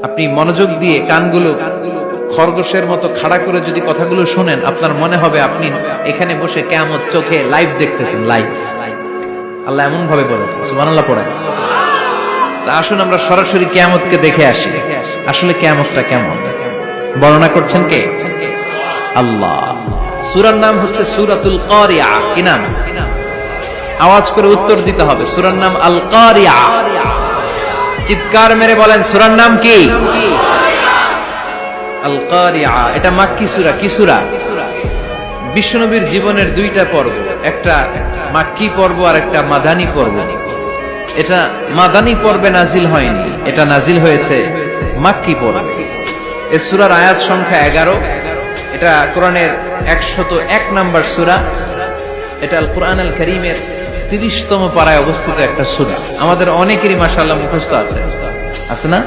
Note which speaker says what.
Speaker 1: আপনি মনোযোগ দিয়ে কানগুলো খরগোশের মতো খাড়া করে যদি কথাগুলো শুনেন, আপনার মনে হবে আপনি এখানে বসে কিয়ামত চোখে লাইভ দেখতেছেন। লাইভ আল্লাহ এমন ভাবে বলেছে, সুবহানাল্লাহ পড়েন। তা আসুন আমরা সরাসরি কিয়ামতকে দেখে আসি। আসলে কিয়ামতটা কেমন বর্ণনা করছেন কে? আল্লাহ। সূরার নাম হচ্ছে সূরাতুল কারিয়া। কি নাম? আওয়াজ করে উত্তর দিতে হবে। সূরার নাম আল কারিয়া। চিৎকার মেরে বলেন সূরার নাম কি? আল কারিয়া। এটা মাক্কি সূরা। কি সূরা? বিশ্বনবীর জীবনের দুইটা পর্ব, একটা মাক্কি পর্ব আর একটা মাদানী পর্ব। এটা মাদানী পর্বে নাজিল হয়নি, এটা নাজিল হয়েছে মাক্কি পর্বে। এই সূরার আয়াত সংখ্যা 11। এটা কোরআনের 101 নম্বর সূরা। এটা আল কোরআন আল কারীমের 30তম পারায় অবস্থিত একটা সূরা। আমাদের অনেকেরই মাশাআল্লাহ মুখস্থ আছে, আছে না?